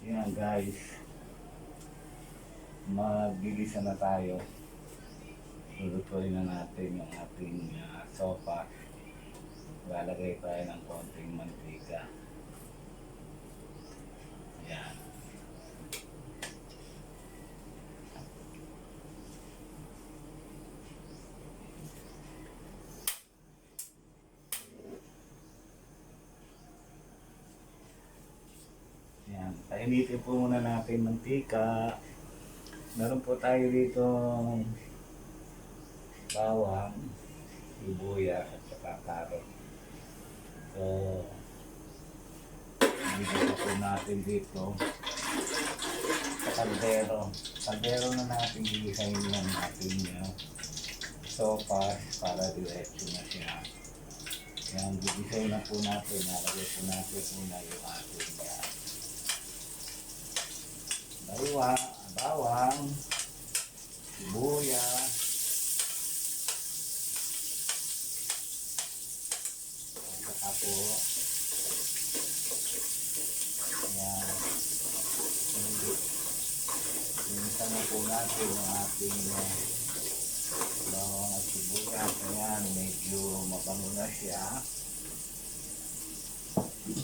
Yan guys, magigisa na tayo. Lulutuin na natin yung ating sopa. Lalagay tayo ng konting mantika. Yan. Yan. Painitin po muna natin mantika. Meron po tayo dito bawang, sibuyas at saka karot. So, nandito po natin dito sa kaldero. Kaldero na natin gigisahin lang natin yung sopas para diretso na siya. Yan, gigisahin na po natin. Nalagay po natin muna yung ating bawang, sibuyas, at saka po yan, minsan na po natin yung ating bawang at sibuyas. Ayan, medyo mabango na siya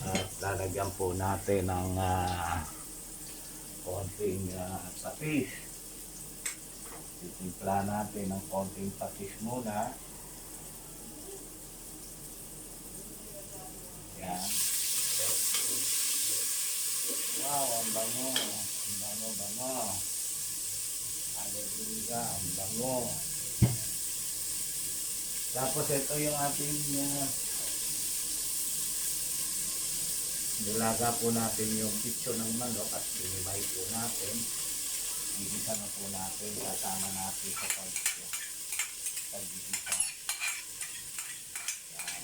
at lalagyan po natin ng konting patis. Titimpla natin ng konting patis muna. Yan. Wow, ang bango. Ang bango. Hallelujah, ang bango. Tapos ito yung ating nilaga po natin yung pitso ng manok at sinimay po natin. Gigisa na po natin, kasama natin sa pagigisa. Yan.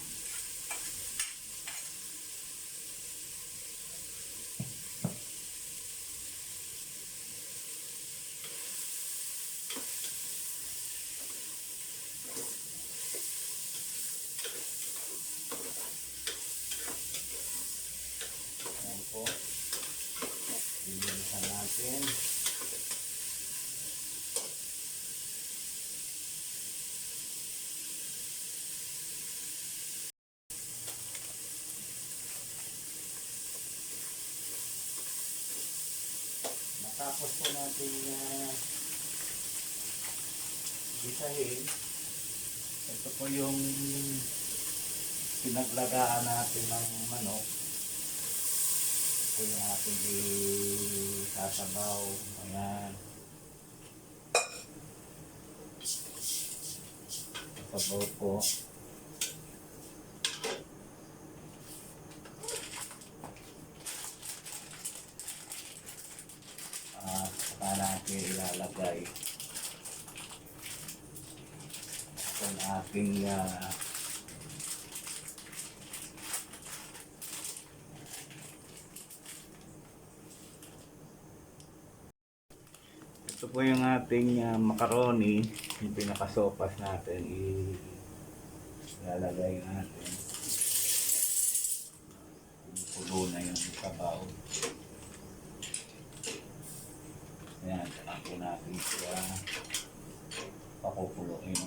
Yan po. Gigisa natin. Matapos po natin gisahin, ito po yung pinaglagaan natin ng manok. Ito yung ating isasabaw. Ayan. Sabaw po. Saka natin ilalagay ang ating ito po yung ating macaroni, yung pinakasopas natin, ilalagay natin. Pulo na yung sabaw. Ayan, saka po natin siya pakukuluin.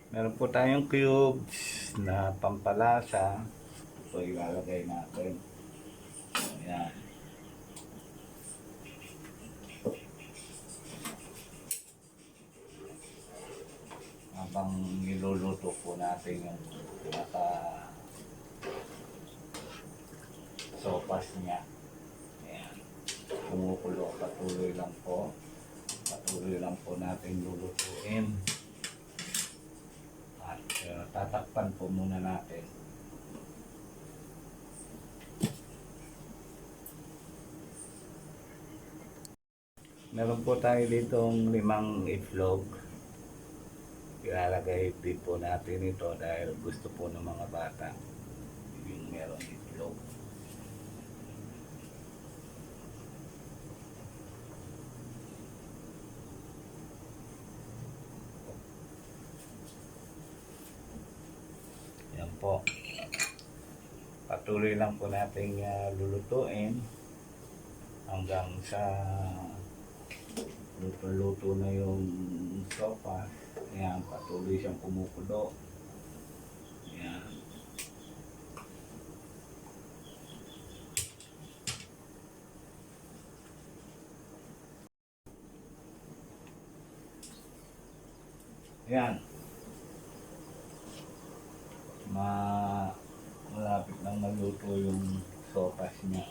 Meron po tayong cubes na pampalasa. Ito ilalagay natin. Ayan. Habang niluluto po natin yung sopas niya. Ayan. Kumukulo. Patuloy lang po natin lulutuin. At tatakpan po muna natin. Meron po tayo ditong 5 itlog. Ilalagay din po natin ito dahil gusto po ng mga bata yung meron itlog. po. Patuloy lang po nating lulutuin hanggang sa luto-luto na yung sopa. Ayan, patuloy siyang kumukulo. Ayan. Ayan. Malapit lang maluto yung sopas niya.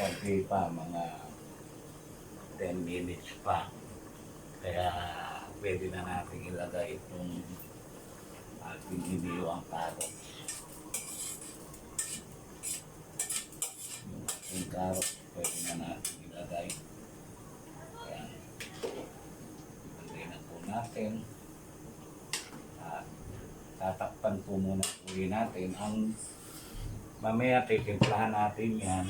Konti pa, mga 10 minutes pa. Kaya pwede na natin ilagay itong ating iniwang carrots. Yung ating carrots, pwede na natin ilagay. Ayan. Ilagay na po natin. At tatakpan po muna po natin. Mamaya titimplahan natin yan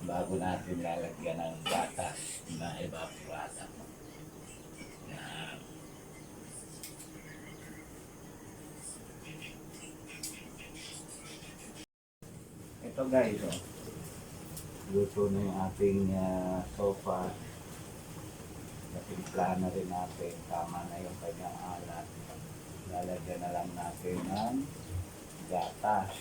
bago natin lalagyan ng gatas na evaporada. Yan. Ito guys, oh. Luto na yung ating sofa. Natimplahan na rin natin. Tama na yung kanyang alat. Lalagyan na lang natin ng gatas.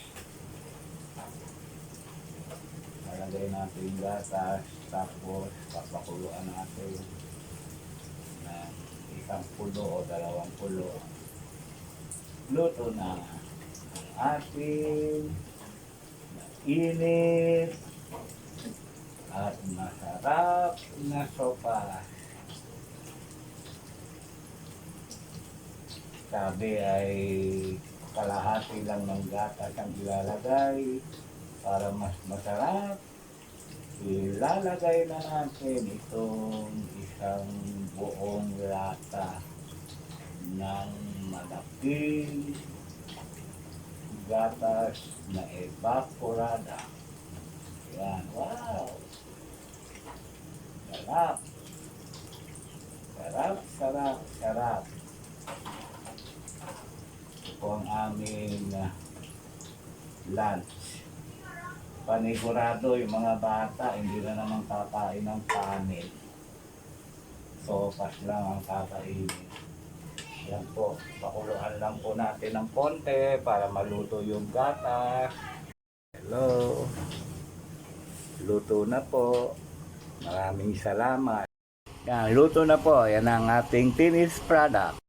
Lalagay natin yung gatas, tapos papakuluan natin ng 1 pulo o 2 pulo. Luto na ang ating init at masarap na sopa. Sabi ay kalahati lang ng gatas ang ilalagay. Para mas masarap, ilalagay na natin itong isang buong lata ng malaking gatas na evaporada. Yan, wow! Sarap! Sarap, sarap, sarap. Ito po ang aming lunch. Panigurado yung mga bata, hindi na naman kakain ng kanin. Sopas lang ang kakainin. Yan po, pakuluan lang po natin ng konti para maluto yung gatas. Hello! Luto na po. Maraming salamat. Yan, luto na po. Yan ang ating finished product.